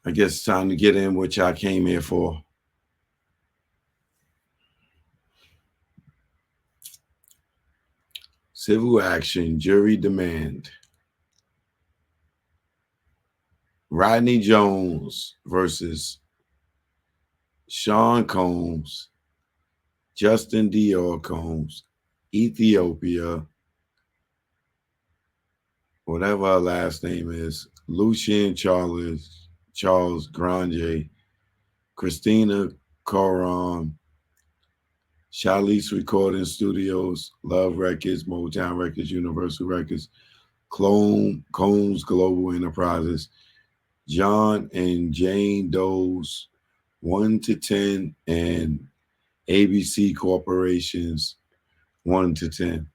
I guess it's time to get in what y'all came here for. Civil action, jury demand. Rodney Jones versus Sean Combs, Justin Dior Combs, Ethiopia, whatever her last name is, Lucien Charles Grande, Christina Coron, Chalice Recording Studios, Love Records, Motown Records, Universal Records, Combs Global Enterprises, John and Jane Doe's 1 to 10, and ABC Corporations 1 to 10.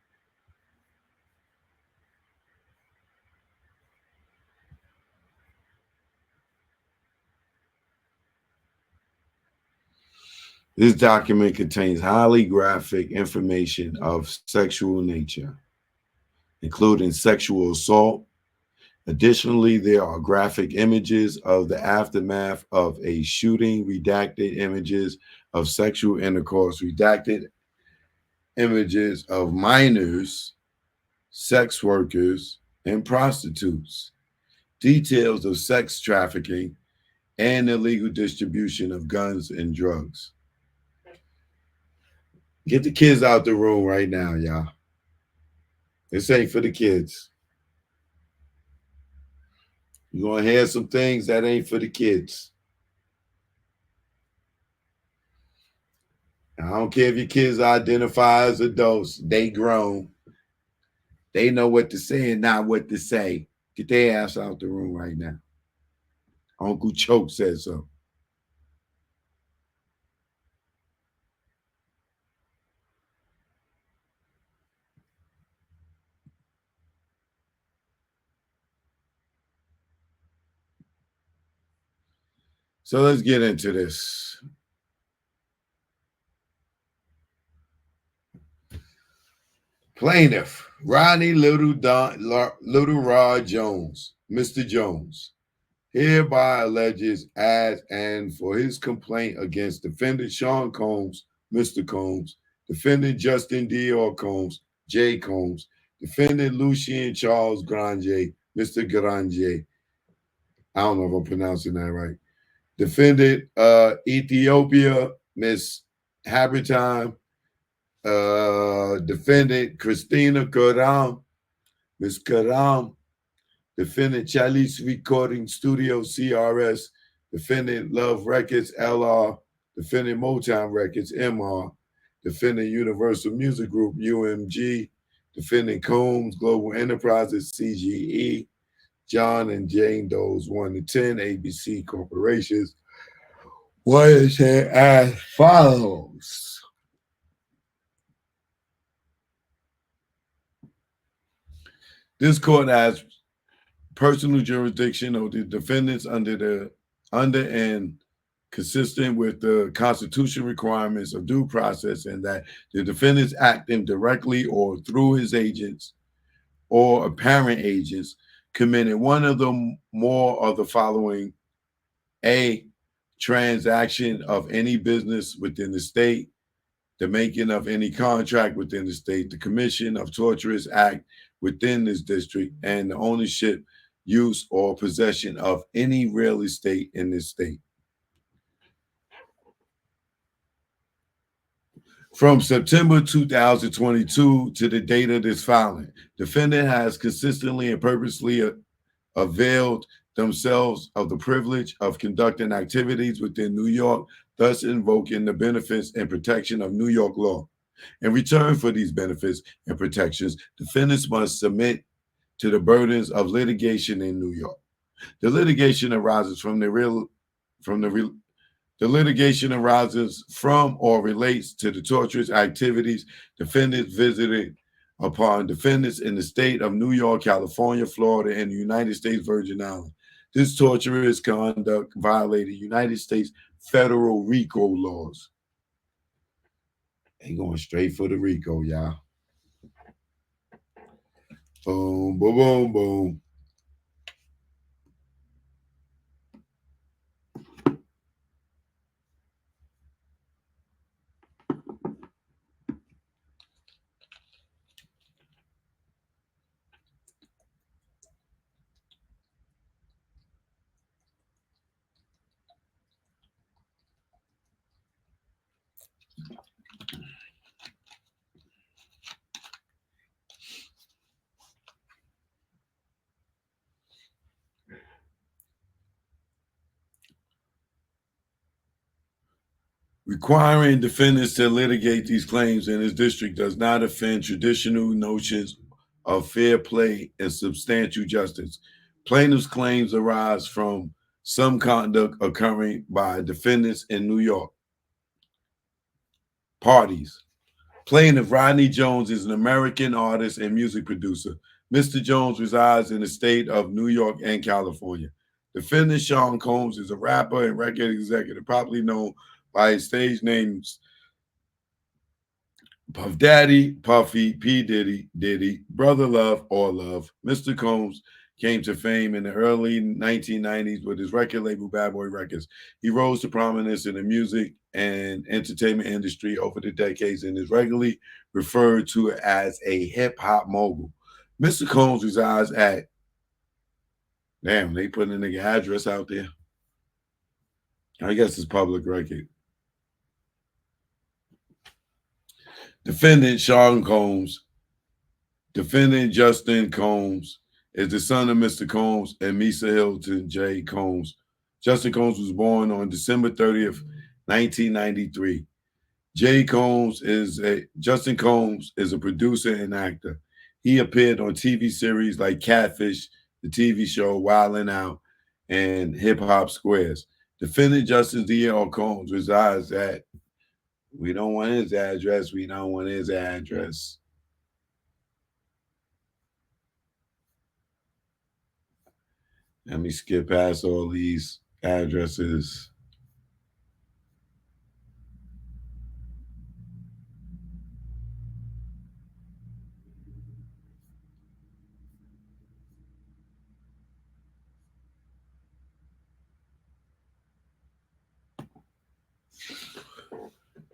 This document contains highly graphic information of sexual nature, including sexual assault. Additionally, there are graphic images of the aftermath of a shooting, redacted images of sexual intercourse, redacted images of minors, sex workers, and prostitutes, details of sex trafficking, and illegal distribution of guns and drugs. Get the kids out the room right now, y'all. This ain't for the kids. You're going to hear some things that ain't for the kids. I don't care if your kids identify as adults, they grown. They know what to say and not what to say. Get their ass out the room right now. Uncle Choke said so. So let's get into this. Plaintiff, Rodney Little Rod Jones, Mr. Jones, hereby alleges as and for his complaint against defendant Sean Combs, Mr. Combs, defendant Justin Dior Combs, J. Combs, defendant Lucien Charles Grande, Mr. Grande. I don't know if I'm pronouncing that right. Defendant Ethiopia, Miss Habertime, defendant Christina Karam, Miss Karam, defendant Chalice Recording Studio, CRS, defendant Love Records, LR, defendant Motown Records, MR, defendant Universal Music Group, UMG, defendant Combs Global Enterprises, CGE, John and Jane Doe's 1 to 10, ABC Corporations. What is it as follows? This court has personal jurisdiction of the defendants under and consistent with the constitutional requirements of due process, and that the defendants acting directly or through his agents or apparent agents committed one of the more of the following: A, transaction of any business within the state, the making of any contract within the state, the commission of torturous act within this district, and the ownership, use, or possession of any real estate in this state. From September 2022 to the date of this filing, defendant has consistently and purposely availed themselves of the privilege of conducting activities within New York, thus invoking the benefits and protection of New York law. In return for these benefits and protections, defendants must submit to the burdens of litigation in New York. The litigation arises from the litigation arises from or relates to the torturous activities defendants visited upon defendants in the state of New York, California, Florida, and the United States Virgin Islands. This torturous conduct violated United States federal RICO laws. They going straight for the RICO, y'all. Boom, boom, boom, boom. Requiring defendants to litigate these claims in his district does not offend traditional notions of fair play and substantial justice. Plaintiffs' claims arise from some conduct occurring by defendants in New York. Parties. Plaintiff Rodney Jones is an American artist and music producer. Mr. Jones resides in the state of New York and California. Defendant Sean Combs is a rapper and record executive, probably known by his stage names Puff Daddy, Puffy, P. Diddy, Diddy, Brother Love, or Love. Mr. Combs came to fame in the early 1990s with his record label Bad Boy Records. He rose to prominence in the music and entertainment industry over the decades and is regularly referred to as a hip hop mogul. Mr. Combs resides at, damn, they put a nigga address out there. I guess it's public record. Defendant Sean Combs. Defendant Justin Combs is the son of Mr. Combs and Misa Hilton J. Combs. Justin Combs was born on December 30th, 1993. Justin Combs is a producer and actor. He appeared on TV series like Catfish, the TV show Wild 'N Out, and Hip Hop Squares. Defendant Justin D.L. Combs resides at, we don't want his address, we don't want his address. Let me skip past all these addresses.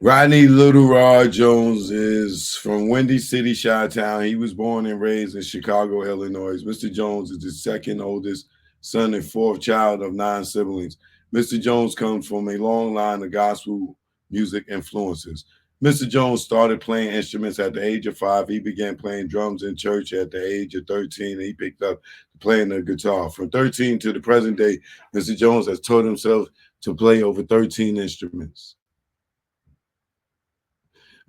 Rodney Little Rod Jones is from Windy City, Chi-Town. He was born and raised in Chicago, Illinois. Mr. Jones is the second oldest son and fourth child of 9 siblings. Mr. Jones comes from a long line of gospel music influences. Mr. Jones started playing instruments at the age of 5. He began playing drums in church at the age of 13. And he picked up playing the guitar. From 13 to the present day, Mr. Jones has taught himself to play over 13 instruments.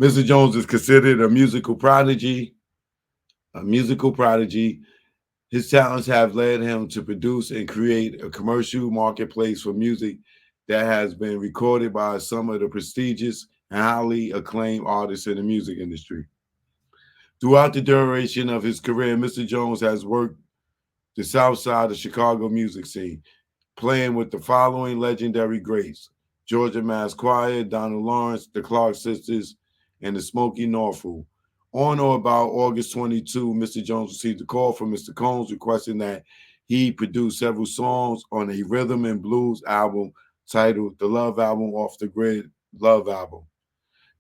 Mr. Jones is considered a musical prodigy. His talents have led him to produce and create a commercial marketplace for music that has been recorded by some of the prestigious and highly acclaimed artists in the music industry. Throughout the duration of his career, Mr. Jones has worked the South Side of Chicago music scene, playing with the following legendary greats: Georgia Mass Choir, Donald Lawrence, the Clark Sisters, and the Smoky Norfolk. On or about August 22, Mr. Jones received a call from Mr. Combs requesting that he produce several songs on a rhythm and blues album titled The Love Album Off the Grid Love Album.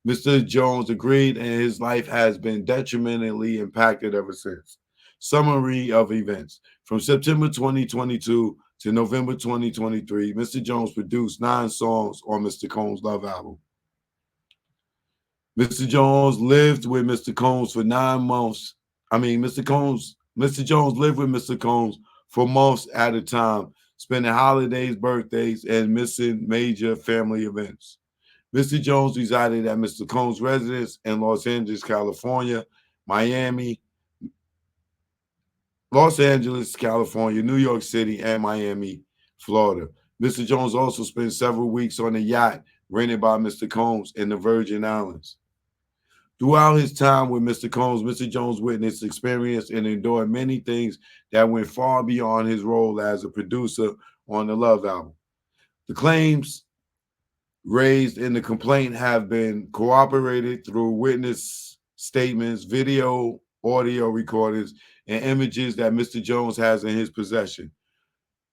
Mr. Jones agreed, and his life has been detrimentally impacted ever since. Summary of events. From September 2022 to November 2023, Mr. Jones produced 9 songs on Mr. Combs' Love Album. Mr. Jones lived with Mr. Combs for 9 months. Mr. Jones lived with Mr. Combs for months at a time, spending holidays, birthdays, and missing major family events. Mr. Jones resided at Mr. Combs' residence in Los Angeles, California, New York City, and Miami, Florida. Mr. Jones also spent several weeks on a yacht rented by Mr. Combs in the Virgin Islands. Throughout his time with Mr. Combs, Mr. Jones witnessed, experienced, and endured many things that went far beyond his role as a producer on the Love album. The claims raised in the complaint have been corroborated through witness statements, video, audio recordings, and images that Mr. Jones has in his possession.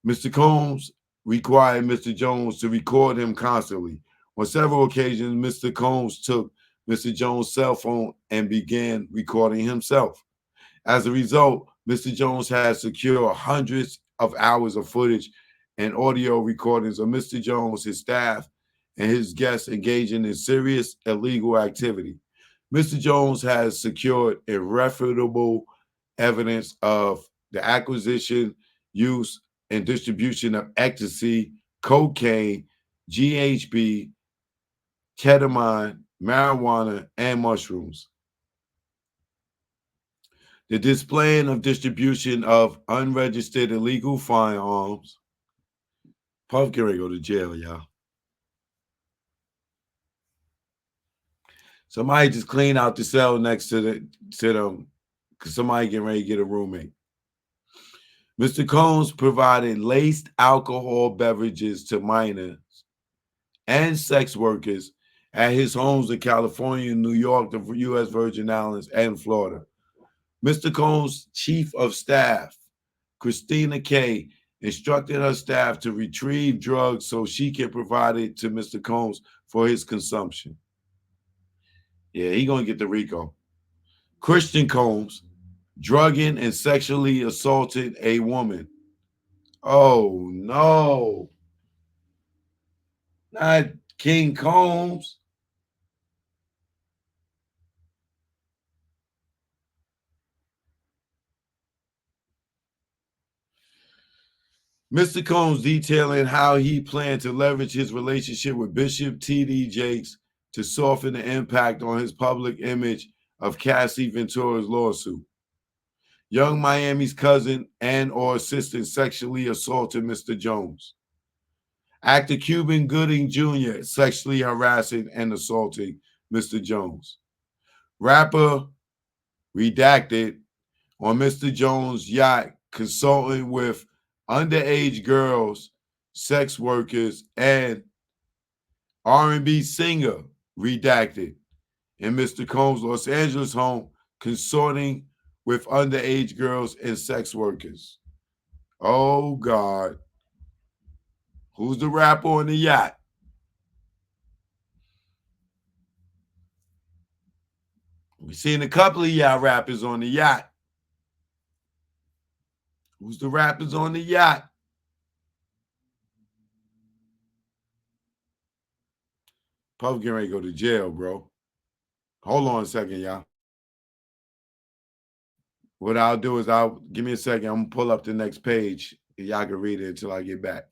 Mr. Combs required Mr. Jones to record him constantly. On several occasions, Mr. Combs took Mr. Jones' cell phone and began recording himself. As a result, Mr. Jones has secured hundreds of hours of footage and audio recordings of Mr. Jones, his staff, and his guests engaging in serious illegal activity. Mr. Jones has secured irrefutable evidence of the acquisition, use, and distribution of ecstasy, cocaine, GHB, ketamine, marijuana, and mushrooms. The displaying of distribution of unregistered illegal firearms. Puff can go to jail, y'all. Somebody just clean out the cell next to them because somebody getting ready to get a roommate. Mr. Combs provided laced alcohol beverages to minors and sex workers at his homes in California, New York, the U.S. Virgin Islands, and Florida. Mr. Combs' chief of staff, Christina Kay, instructed her staff to retrieve drugs so she can provide it to Mr. Combs for his consumption. Yeah, he gonna get the RICO. Christian Combs, drugging and sexually assaulted a woman. Oh no, not King Combs. Mr. Combs detailing how he planned to leverage his relationship with Bishop T.D. Jakes to soften the impact on his public image of Cassie Ventura's lawsuit. Young Miami's cousin and or assistant sexually assaulted Mr. Jones. Actor Cuban Gooding Jr. sexually harassing and assaulting Mr. Jones. Rapper Redacted on Mr. Jones' yacht consulting with underage girls, sex workers, and R&B singer Redacted in Mr. Combs' Los Angeles home consorting with underage girls and sex workers. Oh God. Who's the rapper on the yacht? We've seen a couple of y'all rappers on the yacht. Who's the rappers on the yacht? Puff getting ready to go to jail, bro. Hold on a second, y'all. What I'll do is I'll give me a second. I'm gonna pull up the next page. Y'all can read it until I get back.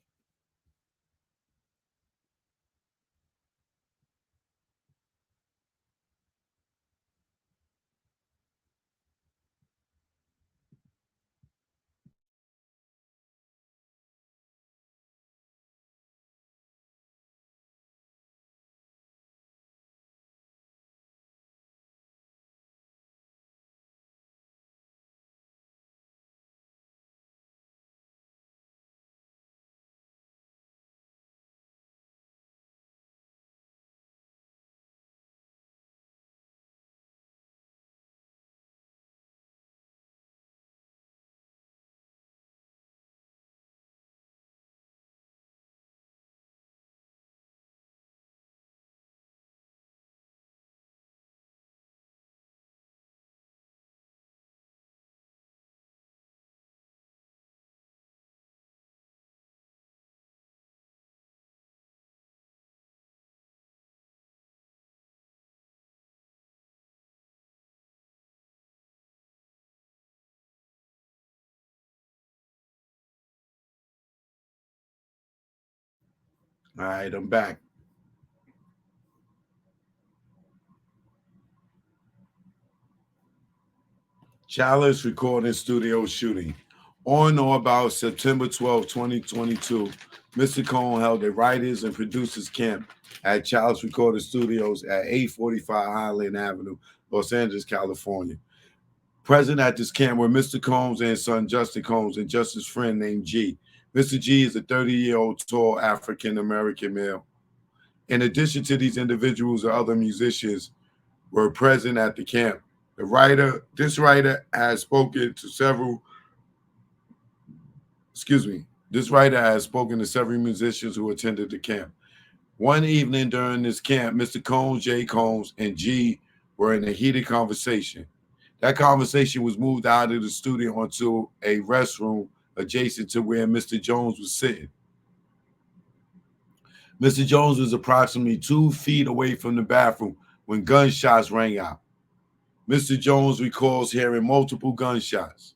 All right, I'm back. Chalice Recording Studio shooting. On or about September 12, 2022, Mr. Cohn held a writers and producers camp at Chalice Recording Studios at 845 Highland Avenue, Los Angeles, California. Present at this camp were Mr. Combs and his son Justin Combs and just his friend named G. Mr. G is a 30-year-old tall African American male. In addition to these individuals, the other musicians were present at the camp. This writer has spoken to several, this writer has spoken to several musicians who attended the camp. One evening during this camp, Mr. Combs, J. Combs, and G were in a heated conversation. That conversation was moved out of the studio onto a restroom adjacent to where Mr. Jones was sitting. Mr. Jones was approximately 2 feet away from the bathroom when gunshots rang out. Mr. Jones recalls hearing multiple gunshots.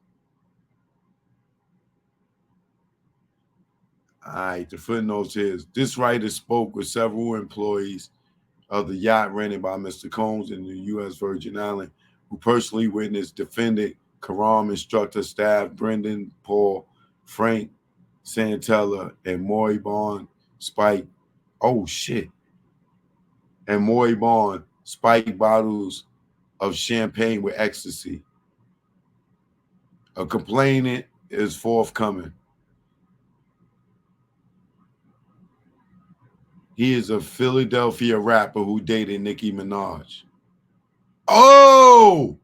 All right, the footnotes is this writer spoke with several employees of the yacht rented by Mr. Combs in the U.S. Virgin Islands, who personally witnessed defendant Karam instructor staff Brendan Paul, Frank Santella, and Maury Bond Spike. Oh shit. And Maury Bond spike bottles of champagne with ecstasy. A complainant is forthcoming. He is a Philadelphia rapper who dated Nicki Minaj. Oh,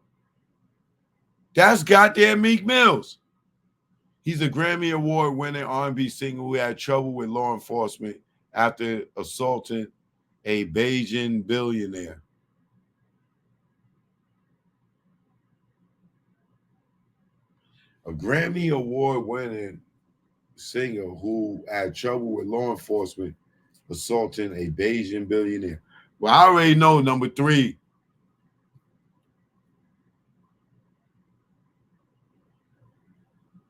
that's goddamn Meek Mills. He's a Grammy Award winning R&B singer who had trouble with law enforcement after assaulting a Beijing billionaire. A Grammy Award winning singer who had trouble with law enforcement assaulting a Beijing billionaire. Well, I already know number 3.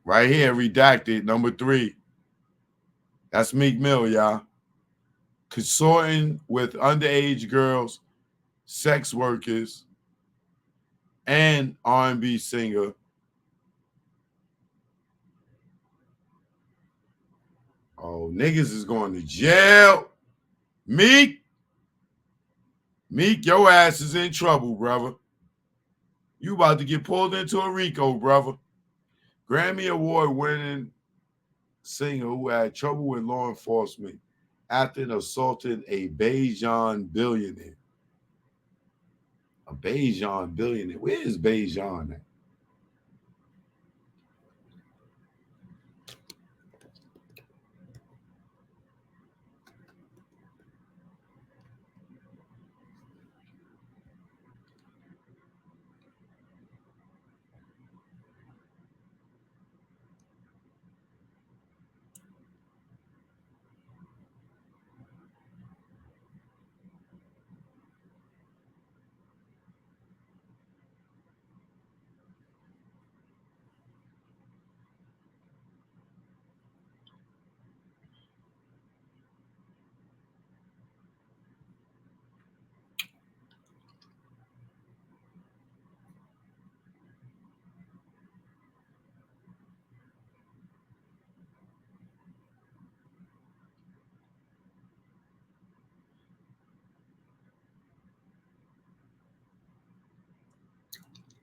Right here, redacted, number 3. That's Meek Mill, y'all. Consorting with underage girls, sex workers, and R&B singer. Oh, niggas is going to jail. Meek, your ass is in trouble, brother. You about to get pulled into a RICO, brother. Grammy Award winning singer who had trouble with law enforcement after assaulting a Beijing billionaire. A Beijing billionaire. Where is Beijing at?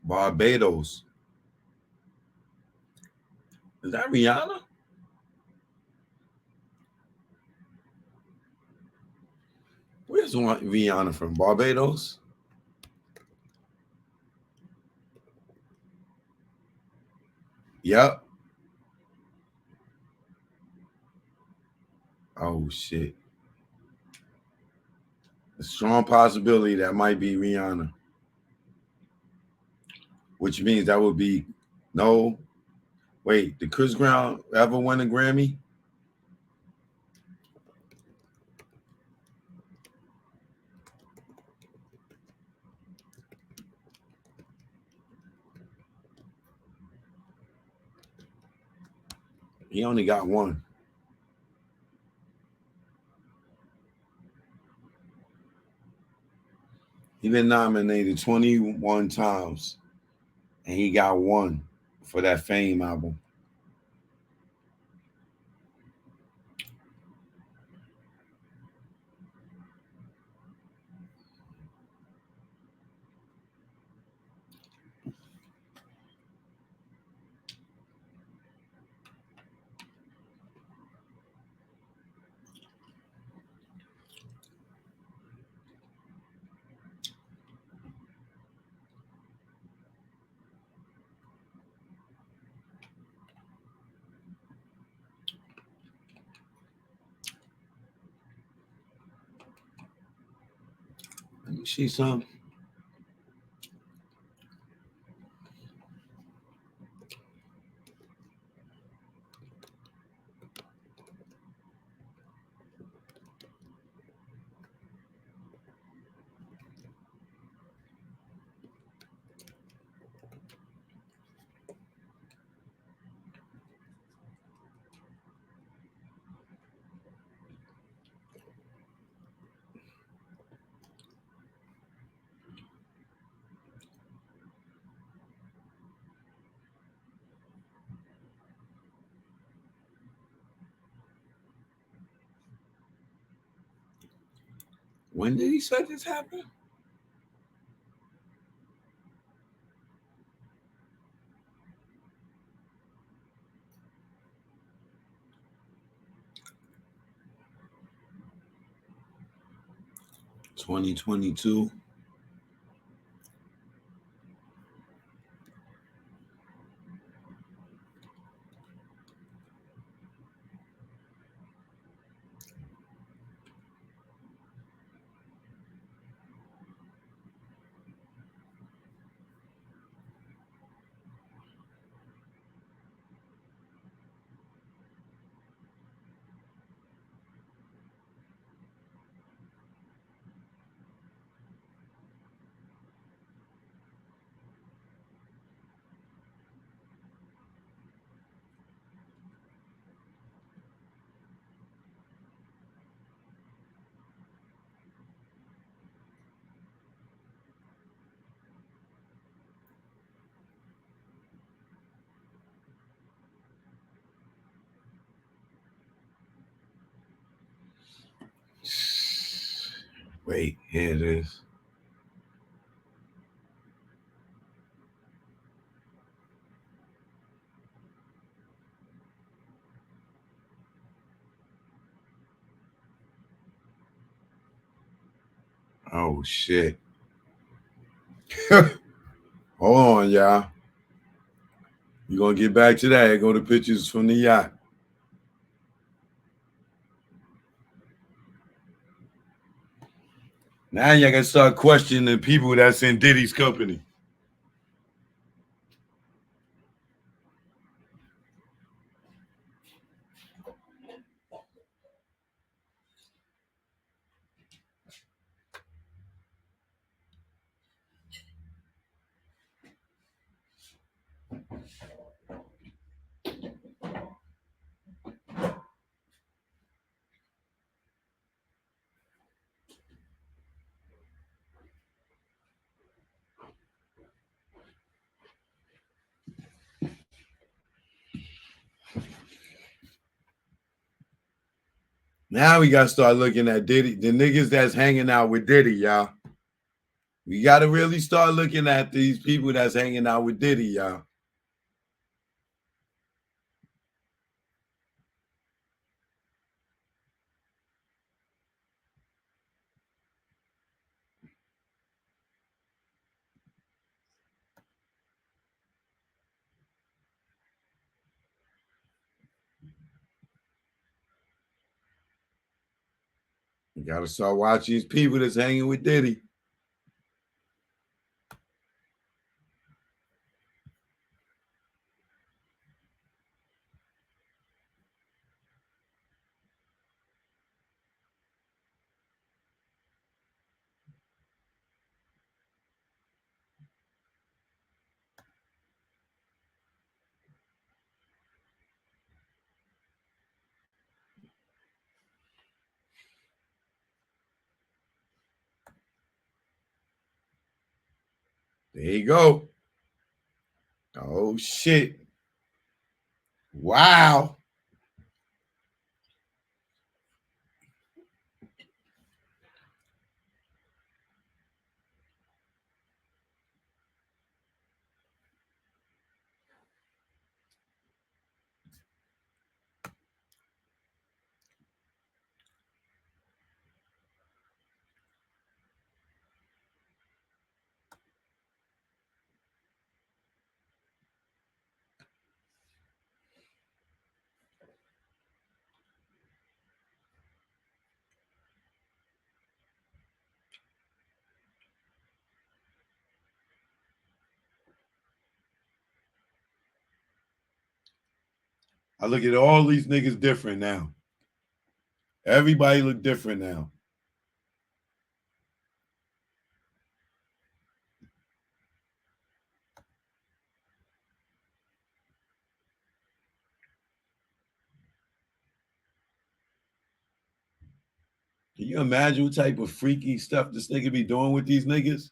Barbados. Is that Rihanna? Where's Rihanna from? Barbados? Yep. Oh shit. A strong possibility that might be Rihanna. Which means that would be no. Wait, did Chris Brown ever win a Grammy? He only got one. He been nominated 21 times, and he got one for that Fame album. Let me see some. When did he say this happened? (2022). Wait, here it is. Oh shit. Hold on, y'all. We're gonna get back to that. Go to pictures from the yacht. Now y'all gotta start questioning the people that's in Diddy's company. Now we gotta start looking at Diddy, the niggas that's hanging out with Diddy, y'all. We gotta really start looking at these people that's hanging out with Diddy, y'all. You gotta start watching these people that's hanging with Diddy. There you go. Oh shit. Wow. I look at all these niggas different now. Everybody look different now. Can you imagine what type of freaky stuff this nigga be doing with these niggas?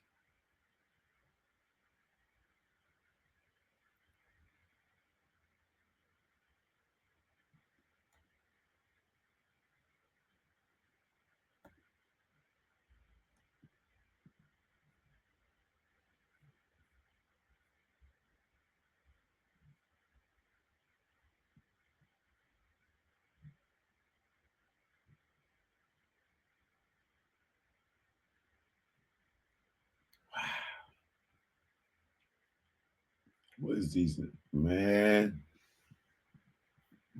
What is these, man,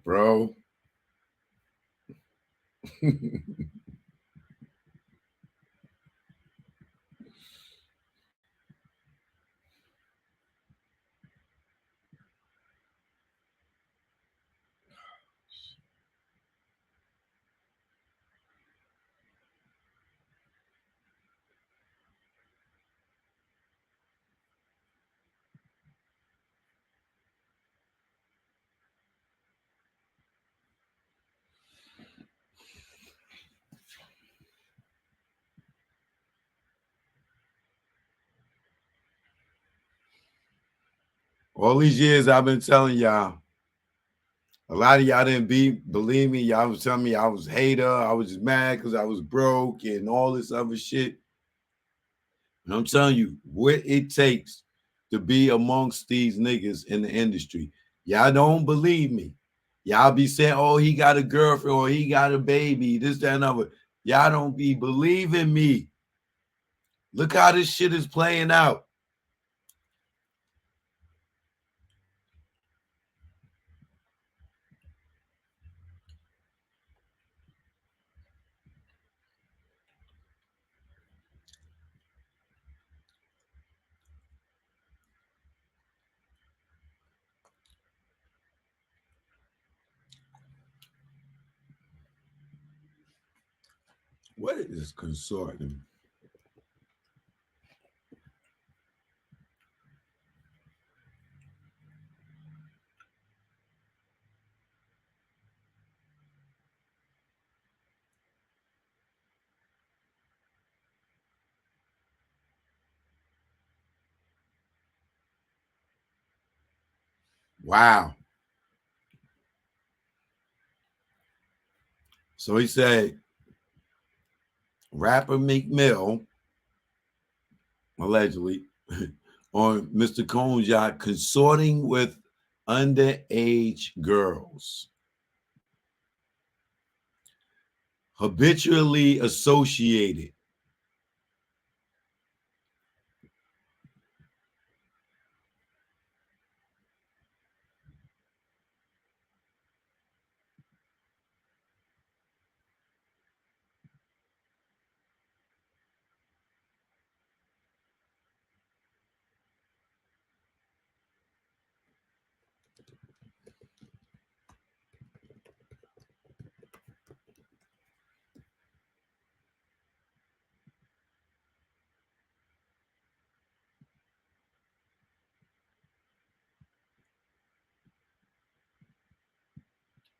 bro? All these years I've been telling y'all, a lot of y'all didn't believe me. Y'all was telling me I was a hater. I was just mad because I was broke and all this other shit. And I'm telling you what it takes to be amongst these niggas in the industry. Y'all don't believe me. Y'all be saying, oh, he got a girlfriend or he got a baby, this, that, and other. Y'all don't be believing me. Look how this shit is playing out. What is consortium? Wow. So he said, rapper Meek Mill, allegedly, on Mr. Combs' yacht consorting with underage girls. Habitually associated.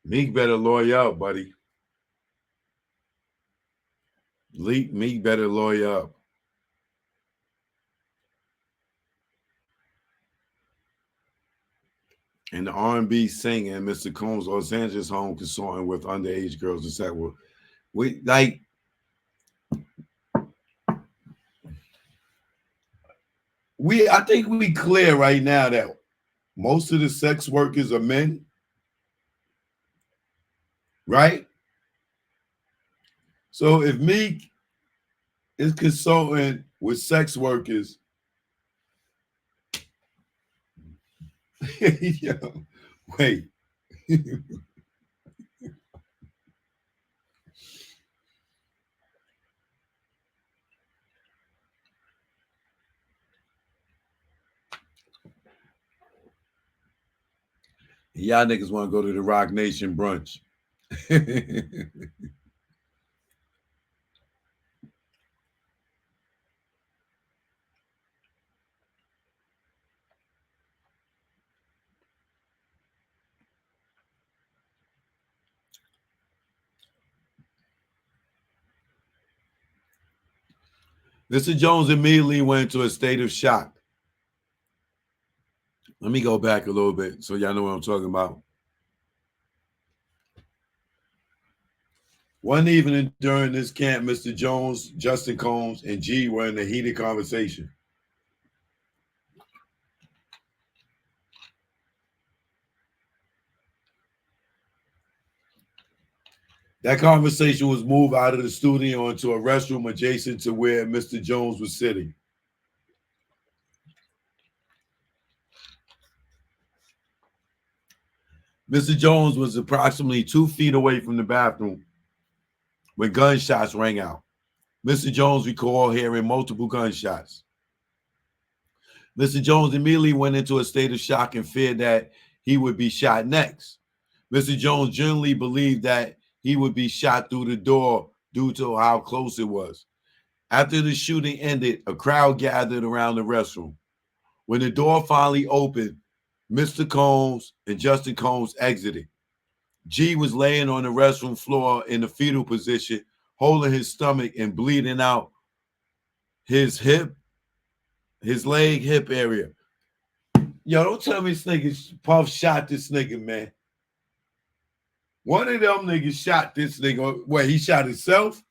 Meek better lawyer up, buddy. Meek better lawyer up. And the R&B singer and Mr. Combs' Los Angeles home consorting with underage girls and said, well, we like I think we clear right now that most of the sex workers are men, right? So if Meek is consulting with sex workers, yo, wait. Y'all niggas want to go to the Rock Nation brunch. Mr. Jones immediately went into a state of shock. Let me go back a little bit so y'all know what I'm talking about. One evening during this camp, Mr. Jones, Justin Combs, and G were in a heated conversation. That conversation was moved out of the studio into a restroom adjacent to where Mr. Jones was sitting. Mr. Jones was approximately 2 feet away from the bathroom when gunshots rang out. Mr. Jones recalled hearing multiple gunshots. Mr. Jones immediately went into a state of shock and feared that he would be shot next. Mr. Jones generally believed that he would be shot through the door due to how close it was. After the shooting ended, a crowd gathered around the restroom. When the door finally opened, Mr. Combs and Justin Combs exited. G was laying on the restroom floor in the fetal position, holding his stomach and bleeding out his leg, hip area. Yo, don't tell me this nigga Puff shot this nigga, man. One of them niggas shot this nigga. Wait, he shot himself?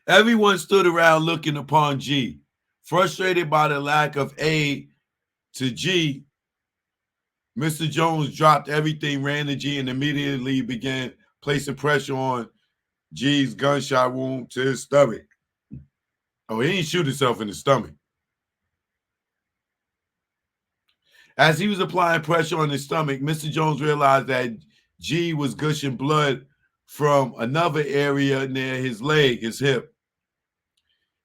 Everyone stood around looking upon G. Frustrated by the lack of aid to G, Mr. Jones dropped everything, ran to G, and immediately began placing pressure on G's gunshot wound to his stomach. Oh, he didn't shoot himself in the stomach. As he was applying pressure on his stomach, Mr. Jones realized that G was gushing blood from another area near his leg, his hip.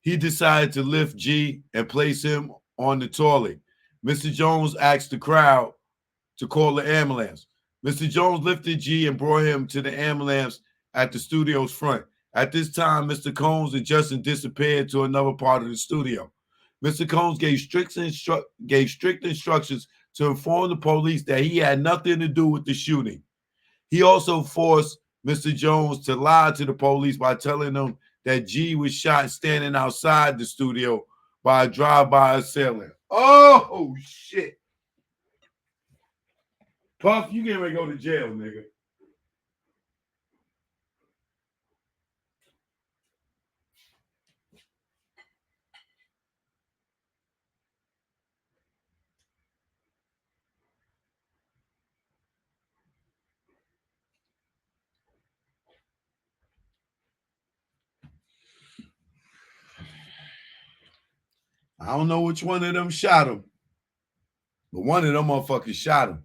He decided to lift G and place him on the toilet. Mr. Jones asked the crowd to call the ambulance. Mr. Jones lifted G and brought him to the ambulance at the studio's front. At this time, Mr. Combs and Justin disappeared to another part of the studio. Mr. Combs gave strict instructions to inform the police that he had nothing to do with the shooting. He also forced Mr. Jones to lie to the police by telling them that G was shot standing outside the studio by a drive-by assailant. Oh, shit. Puff, you getting ready to go to jail, nigga. I don't know which one of them shot him, but one of them motherfuckers shot him.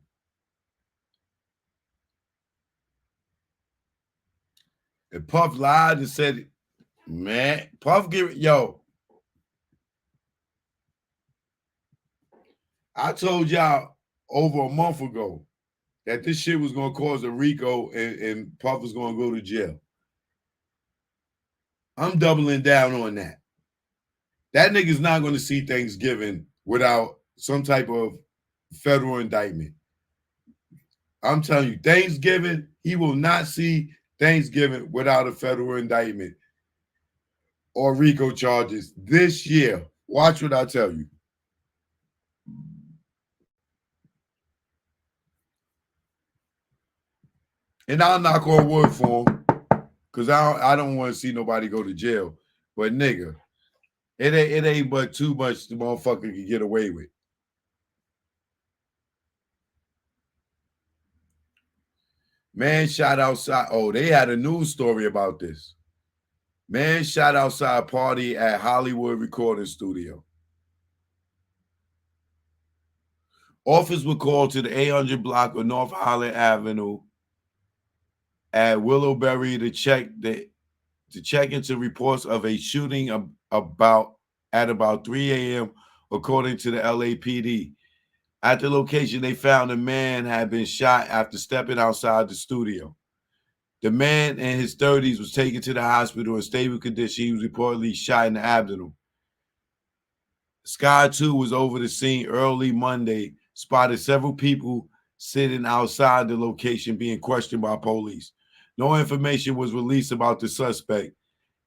And Puff lied and said, man, Puff give it, yo. I told y'all over a month ago that this shit was gonna cause a RICO and Puff was gonna go to jail. I'm doubling down on that. That nigga's not gonna see Thanksgiving without some type of federal indictment. I'm telling you, Thanksgiving, he will not see Thanksgiving without a federal indictment or RICO charges this year. Watch what I tell you. And I'll knock on wood for him because I don't want to see nobody go to jail. But nigga, it ain't but too much the motherfucker can get away with. Man shot outside. Oh, they had a news story about this. Man shot outside party at Hollywood recording studio. Officers were called to the 800 block of North Highland Avenue at Willowberry to check into reports of a shooting about 3 a.m. according to the LAPD. At the location, they found a man had been shot after stepping outside the studio. The man in his 30s was taken to the hospital in stable condition. He was reportedly shot in the abdomen. Sky 2 was over the scene early Monday, spotted several people sitting outside the location being questioned by police. No information was released about the suspect,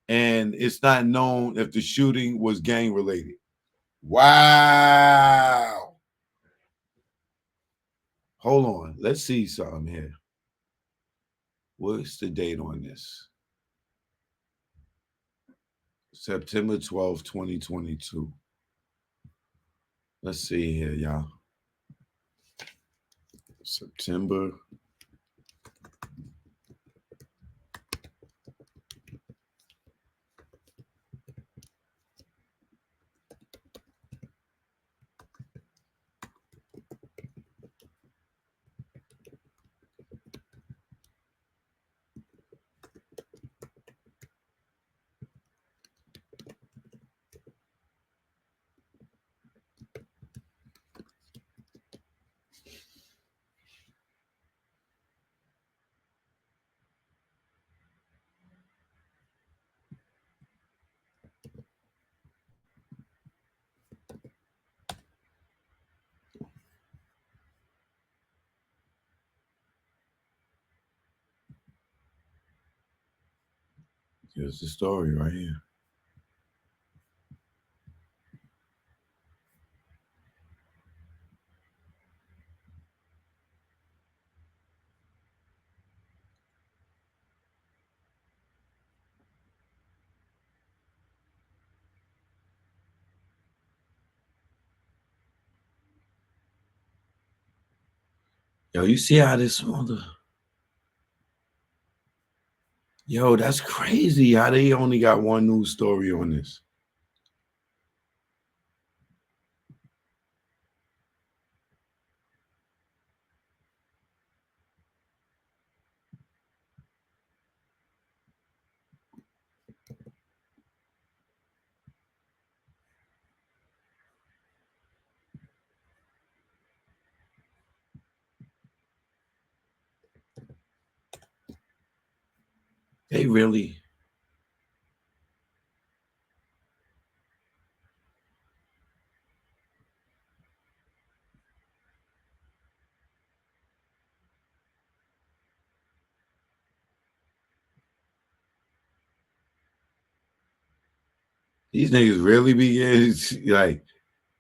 and it's not known if the shooting was gang-related. Wow. Hold on. Let's see something here. What's the date on this? September 12th, 2022. Let's see here, y'all. September. Here's the story right here. Yo, you see how this mother. Yo, that's crazy how they only got one news story on this. They really. These niggas really be getting like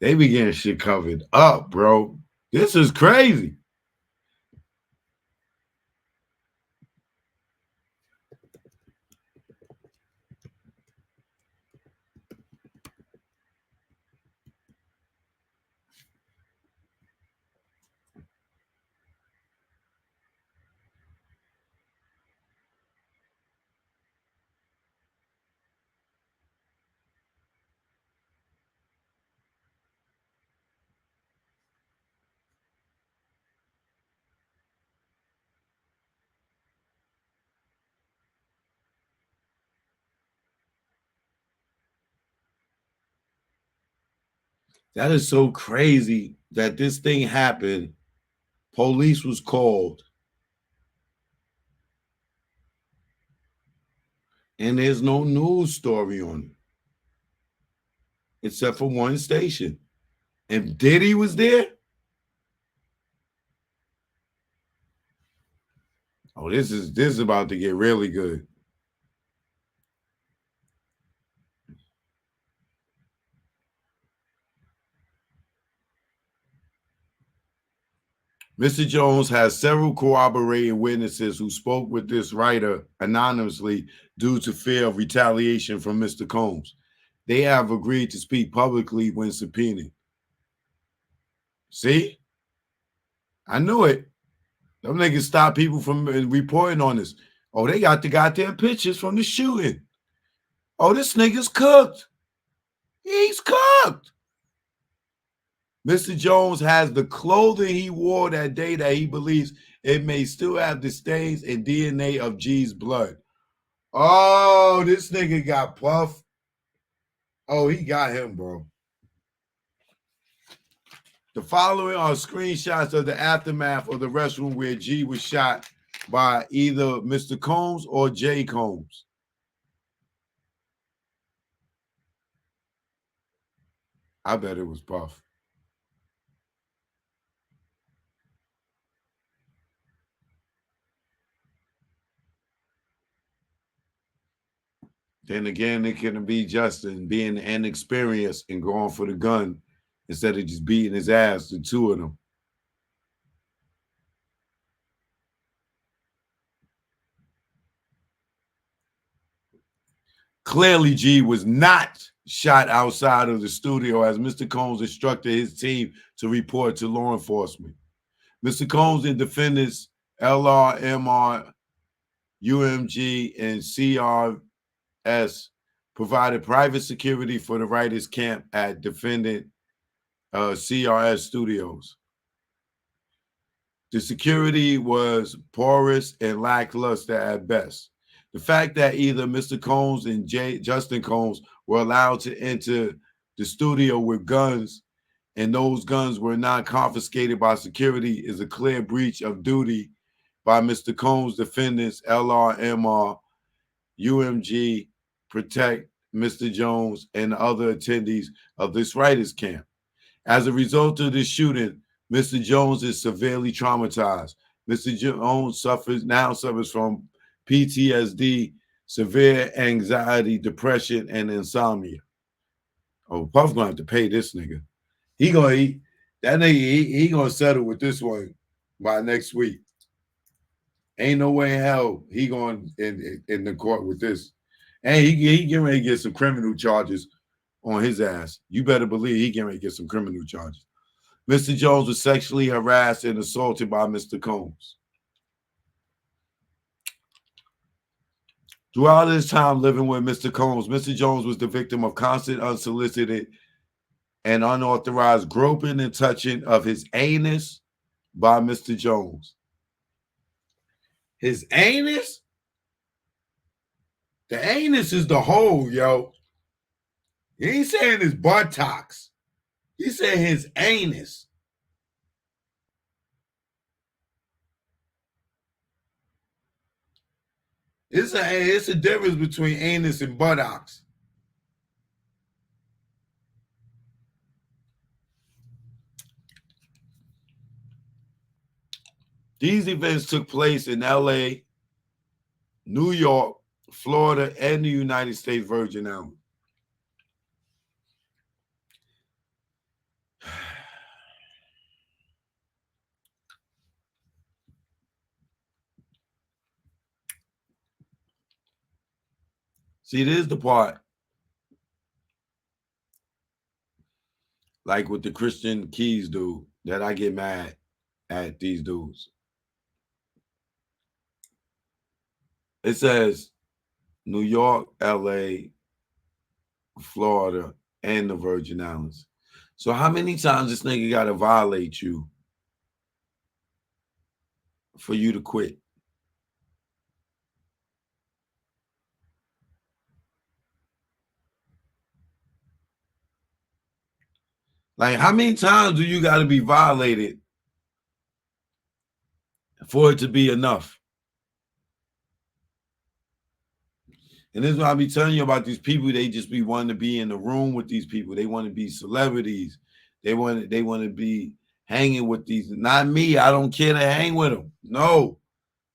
they be getting shit covered up, bro. This is crazy. That is so crazy that this thing happened. Police was called, and there's no news story on it, except for one station. And Diddy was there. Oh, this is about to get really good. Mr. Jones has several corroborating witnesses who spoke with this writer anonymously due to fear of retaliation from Mr. Combs. They have agreed to speak publicly when subpoenaed. See? I knew it. Them niggas stop people from reporting on this. Oh, they got the goddamn pictures from the shooting. Oh, this nigga's cooked. He's cooked. Mr. Jones has the clothing he wore that day that he believes it may still have the stains and DNA of G's blood. Oh, this nigga got Puff. Oh, he got him, bro. The following are screenshots of the aftermath of the restroom where G was shot by either Mr. Combs or Jay Combs. I bet it was Puff. Then again, it can be Justin being inexperienced and going for the gun instead of just beating his ass, the two of them. Clearly, G was not shot outside of the studio as Mr. Combs instructed his team to report to law enforcement. Mr. Combs and defendants LRMR, UMG, and CRS provided private security for the writers' camp at defendant CRS studios. The security was porous and lackluster at best. The fact that either Mr. Combs and Justin Combs were allowed to enter the studio with guns and those guns were not confiscated by security is a clear breach of duty by Mr. Combs' defendants, LRMR, UMG, protect Mr. Jones and other attendees of this writers' camp. As a result of this shooting, Mr. Jones is severely traumatized. Mr. Jones suffers from PTSD severe anxiety, depression, and insomnia. Oh, Puff gonna have to pay this nigga. He gonna eat that nigga. He gonna settle with this one by next week. Ain't no way in hell he going in the court with this. And he getting ready to get some criminal charges on his ass. You better believe he getting ready to get some criminal charges. Mr. Jones was sexually harassed and assaulted by Mr. Combs. Throughout his time living with Mr. Combs, Mr. Jones was the victim of constant unsolicited and unauthorized groping and touching of his anus by Mr. Jones. His anus? The anus is the hole, yo. He ain't saying his buttocks. He said his anus. It's a difference between anus and buttocks. These events took place in LA, New York, Florida, and the United States Virgin Islands. See, this is the part, like with the Christian Keys dude, that I get mad at these dudes. It says New York, LA, Florida, and the Virgin Islands. So how many times this nigga got to violate you for you to quit? Like, how many times do you got to be violated for it to be enough? And this is what I be telling you about these people. They just be wanting to be in the room with these people. They want to be celebrities. They want to be hanging with these. Not me. I don't care to hang with them. No.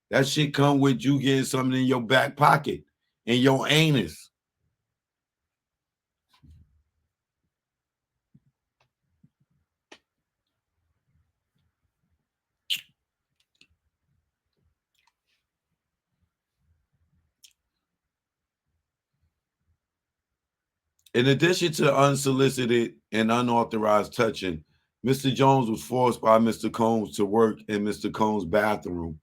That shit come with you getting something in your back pocket, in your anus. In addition to unsolicited and unauthorized touching, Mr. Jones was forced by Mr. Combs to work in Mr. Combs' bathroom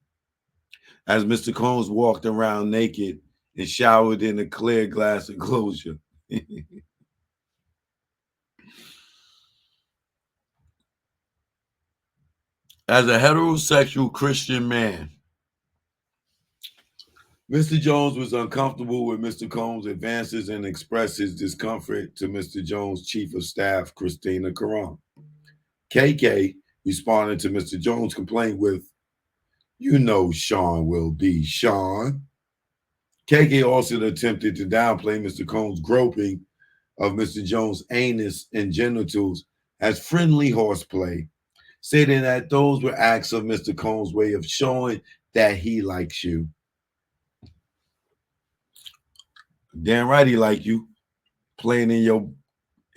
as Mr. Combs walked around naked and showered in a clear glass enclosure. As a heterosexual Christian man, Mr. Jones was uncomfortable with Mr. Combs' advances and expressed his discomfort to Mr. Jones' chief of staff, Christina Caron. KK responded to Mr. Jones' complaint with, "You know Sean will be Sean." KK also attempted to downplay Mr. Combs' groping of Mr. Jones' anus and genitals as friendly horseplay, stating that those were acts of Mr. Combs' way of showing that he likes you. Damn right he like you, playing in your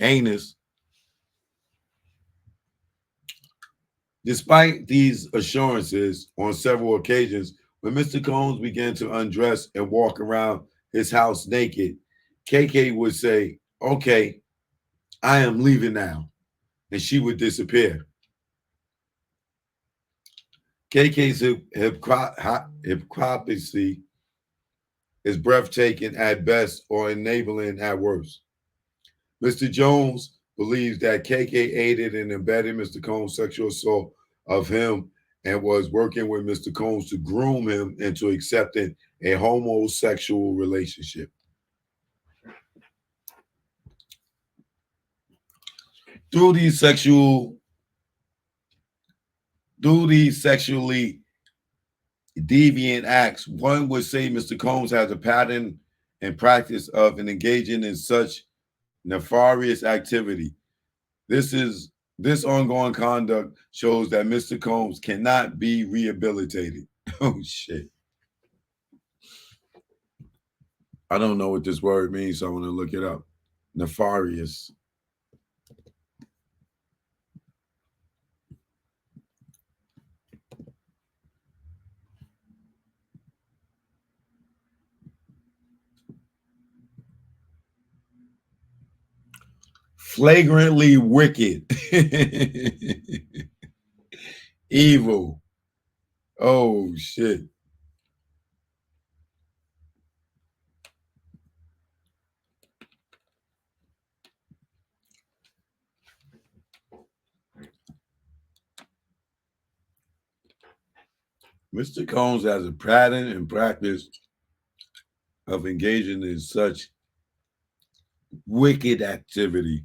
anus. Despite these assurances, on several occasions, when Mr. Combs began to undress and walk around his house naked, KK would say, "Okay, I am leaving now," and she would disappear. KK's hypocrisy is breathtaking at best or enabling at worst. Mr. Jones believes that KK aided and abetted Mr. Combs' sexual assault of him and was working with Mr. Combs to groom him into accepting a homosexual relationship. Through these sexually deviant acts, one would say Mr. Combs has a pattern and practice of engaging in such nefarious activity. This ongoing conduct shows that Mr. Combs cannot be rehabilitated. Oh shit. I don't know what this word means, so I want to look it up. Nefarious. Flagrantly wicked. Evil. Oh, shit. Mr. Combs has a pattern and practice of engaging in such wicked activity.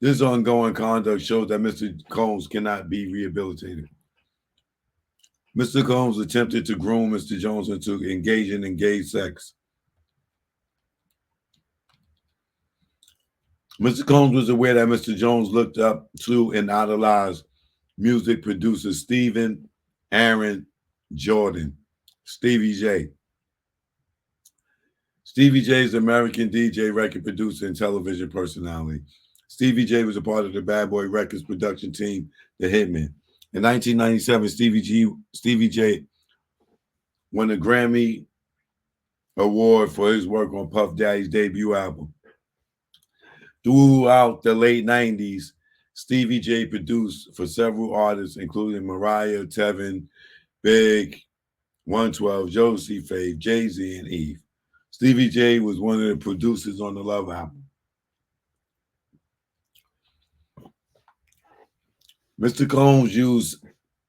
This ongoing conduct shows that Mr. Combs cannot be rehabilitated. Mr. Combs attempted to groom Mr. Jones into engaging in gay sex. Mr. Combs was aware that Mr. Jones looked up to and idolized music producer Stephen Aaron Jordan, Stevie J. Stevie J is an American DJ, record producer, and television personality. Stevie J was a part of the Bad Boy Records production team, The Hitmen. In 1997, Stevie J won a Grammy Award for his work on Puff Daddy's debut album. Throughout the late 90s, Stevie J produced for several artists, including Mariah, Tevin, Big, 112, Josie, Faith, Jay-Z, and Eve. Stevie J was one of the producers on the Love album. Mr. Combs used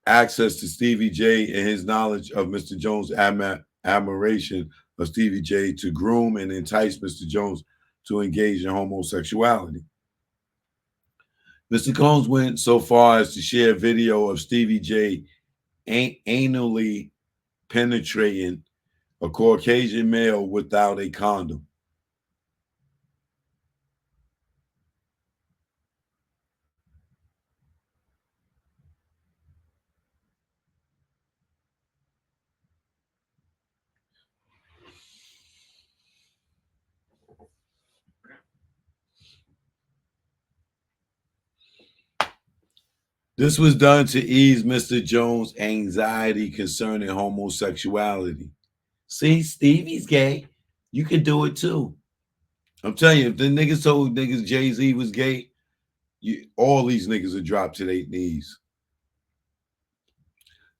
access to Stevie J and his knowledge of Mr. Jones' admiration of Stevie J to groom and entice Mr. Jones to engage in homosexuality. Mr. Combs went so far as to share a video of Stevie J anally penetrating a Caucasian male without a condom. This was done to ease Mr. Jones' anxiety concerning homosexuality. See, Stevie's gay. You can do it too. I'm telling you, if the niggas told niggas Jay-Z was gay, all these niggas would drop to their knees.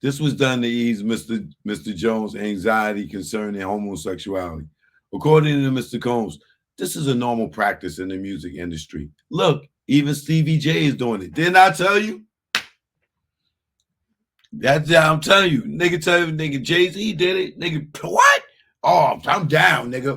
This was done to ease Mr. Jones' anxiety concerning homosexuality. According to Mr. Combs, this is a normal practice in the music industry. Look, even Stevie J is doing it. Didn't I tell you? I'm telling you. Nigga tell you, nigga Jay-Z did it. Nigga, what? Oh, I'm down, nigga.